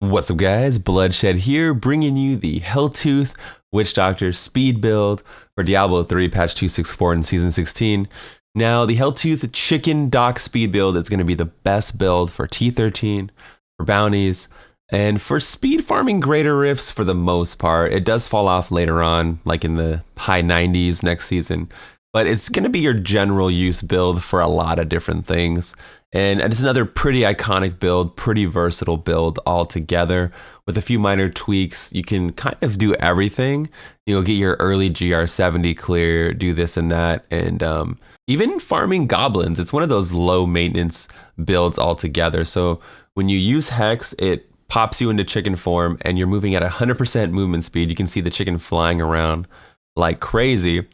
What's up guys, Bluddshed here, bringing you the Helltooth Witch Doctor speed build for Diablo 3 patch 2.6.4 in season 16. Now the Helltooth chicken dock speed build is going to be the best build for T13, for bounties, and for speed farming greater rifts for the most part. It does fall off later on, like in the high 90s next season, but it's going to be your general use build for a lot of different things. And it's another pretty iconic build, pretty versatile build altogether. With a few minor tweaks, you can kind of do everything. You'll get your early GR70 clear, do this and that, and even farming goblins. It's one of those low maintenance builds altogether. So when you use Hex, it pops you into chicken form and you're moving at 100% movement speed. You can see the chicken flying around like crazy.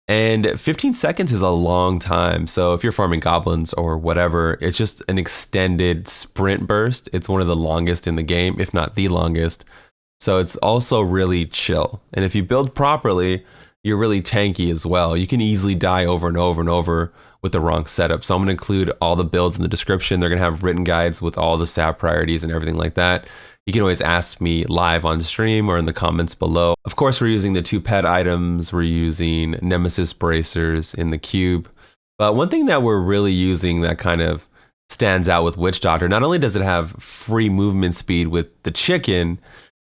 And 15 seconds is a long time. So if you're farming goblins or whatever, it's just an extended sprint burst. It's one of the longest in the game, if not the longest. So it's also really chill. And if you build properly, you're really tanky as well. You can easily die over and over and over with the wrong setup. So I'm gonna include all the builds in the description. They're gonna have written guides with all the stat priorities and everything like that. You can always ask me live on stream or in the comments below. Of course, we're using the 2 pet items. We're using Nemesis bracers in the cube. But one thing that we're really using that kind of stands out with Witch Doctor, not only does it have free movement speed with the chicken,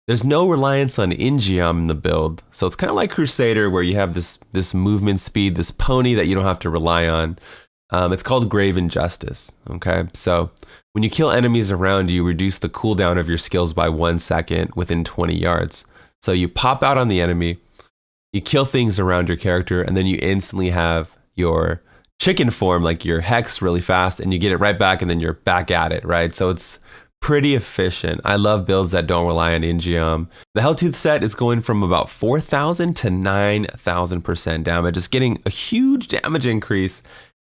there's no reliance on Ingeom in the build. So it's kind of like Crusader, where you have this movement speed, this pony that you don't have to rely on. It's called Grave Injustice, okay? So when you kill enemies around you, reduce the cooldown of your skills by 1 second within 20 yards. So you pop out on the enemy, you kill things around your character, and then you instantly have your chicken form, like your Hex, really fast, and you get it right back, and then you're back at it, right? So it's pretty efficient. I love builds that don't rely on Ingeom. The Helltooth set is going from about 4,000 to 9,000% damage. It's getting a huge damage increase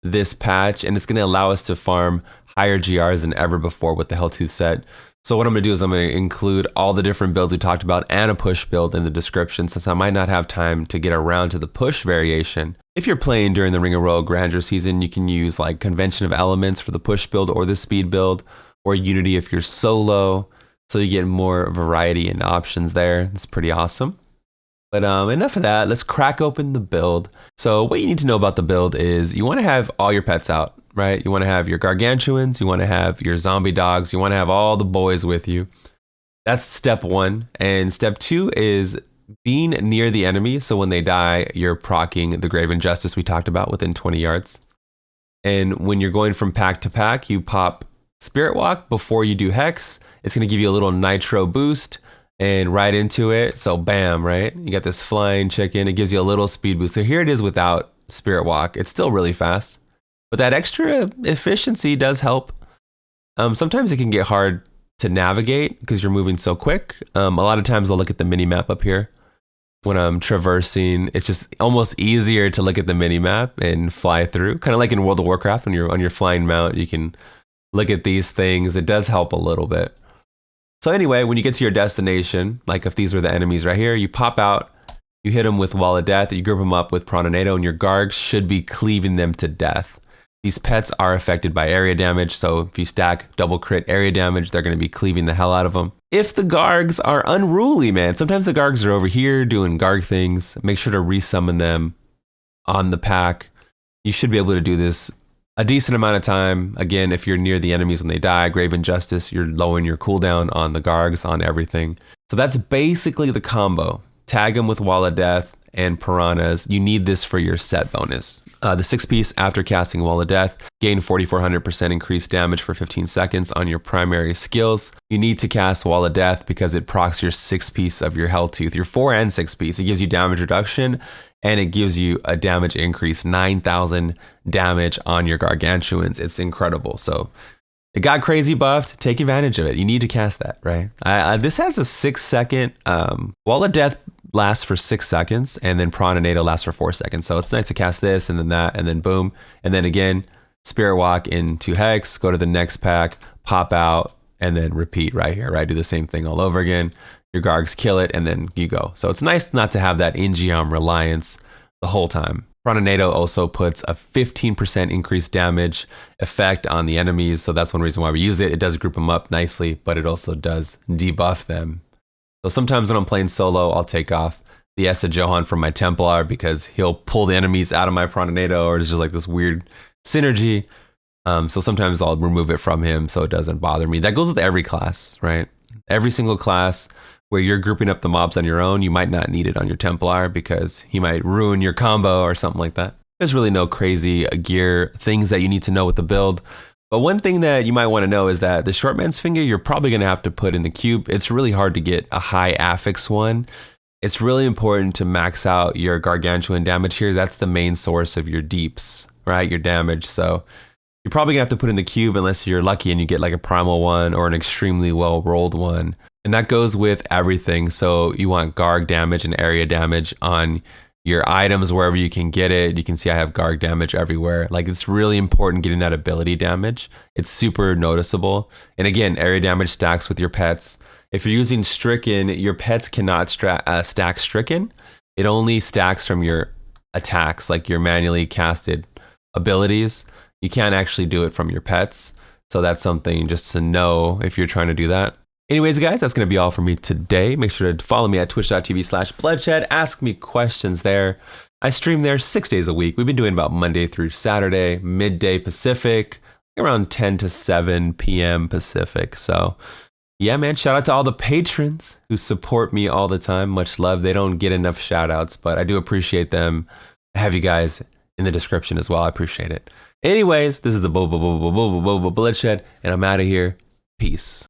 this patch, and it's going to allow us to farm higher GRs than ever before with the Helltooth set. So what I'm going to do is I'm going to include all the different builds we talked about and a push build in the description, since I might not have time to get around to the push variation. If you're playing during the Ring of Royal Grandeur season, you can use like Convention of Elements for the push build or the speed build, or Unity if you're solo, so you get more variety and options there. It's pretty awesome. But enough of that, let's crack open the build. So what you need to know about the build is you want to have all your pets out, right? You want to have your gargantuans, you want to have your zombie dogs, you want to have all the boys with you. That's step 1. And step 2 is being near the enemy. So when they die, you're proccing the Grave Injustice we talked about within 20 yards. And when you're going from pack to pack, you pop Spirit Walk before you do Hex. It's going to give you a little nitro boost and right into it. So bam, right? You got this flying chicken. It gives you a little speed boost. So here it is without Spirit Walk. It's still really fast, but that extra efficiency does help. Sometimes it can get hard to navigate because you're moving so quick. A lot of times I'll look at the mini map up here when I'm traversing. It's just almost easier to look at the mini map and fly through. Kind of like in World of Warcraft, when you're on your flying mount, you can look at these things. It does help a little bit. So anyway, when you get to your destination, like if these were the enemies right here, you pop out, you hit them with Wall of Death, you group them up with Prononado, and your Gargs should be cleaving them to death. These pets are affected by area damage, so if you stack double crit area damage, they're going to be cleaving the hell out of them. If the Gargs are unruly, man, sometimes the Gargs are over here doing Garg things. Make sure to resummon them on the pack. You should be able to do this a decent amount of time. Again, if you're near the enemies when they die, Grave Injustice, you're lowering your cooldown on the Gargs, on everything. So that's basically the combo. Tag them with Wall of Death and Piranhas. You need this for your set bonus. The 6-piece after casting Wall of Death, gain 4,400% increased damage for 15 seconds on your primary skills. You need to cast Wall of Death because it procs your 6-piece of your Helltooth, your 4 and 6-piece. It gives you damage reduction, and it gives you a damage increase, 9,000 damage on your gargantuans. It's incredible. So it got crazy buffed. Take advantage of it. You need to cast that, right? This has a 6-second, Wall of Death lasts for 6 seconds, and then Prononado lasts for 4 seconds. So it's nice to cast this, and then that, and then boom. And then again, Spirit Walk into Hex, go to the next pack, pop out, and then repeat right here, right? Do the same thing all over again. Your Gargs kill it, and then you go. So it's nice not to have that Ingeom reliance the whole time. Tornado also puts a 15% increased damage effect on the enemies, so that's one reason why we use it. It does group them up nicely, but it also does debuff them. So sometimes when I'm playing solo, I'll take off the Essa Johan from my Templar because he'll pull the enemies out of my Tornado, or it's just like this weird synergy. So sometimes I'll remove it from him so it doesn't bother me. That goes with every class, right? Every single class where you're grouping up the mobs on your own, you might not need it on your Templar because he might ruin your combo or something like that. There's really no crazy gear things that you need to know with the build. But one thing that you might want to know is that the short man's finger, you're probably going to have to put in the cube. It's really hard to get a high affix one. It's really important to max out your gargantuan damage here. That's the main source of your deeps, right? Your damage. So you're probably gonna have to put in the cube unless you're lucky and you get like a primal one or an extremely well rolled one. And that goes with everything. So you want Garg damage and area damage on your items wherever you can get it. You can see I have Garg damage everywhere. Like it's really important getting that ability damage. It's super noticeable. And again, area damage stacks with your pets. If you're using Stricken, your pets cannot stack Stricken. It only stacks from your attacks, like your manually casted abilities. You can't actually do it from your pets. So that's something just to know if you're trying to do that. Anyways, guys, that's going to be all for me today. Make sure to follow me at twitch.tv/bloodshed. Ask me questions there. I stream there 6 days a week. We've been doing about Monday through Saturday, midday Pacific, around 10 to 7 p.m. Pacific. So yeah, man, shout out to all the patrons who support me all the time. Much love. They don't get enough shout outs, but I do appreciate them. I have you guys in the description as well. I appreciate it. Anyways, this is the Bloodshed, and I'm out of here. Peace.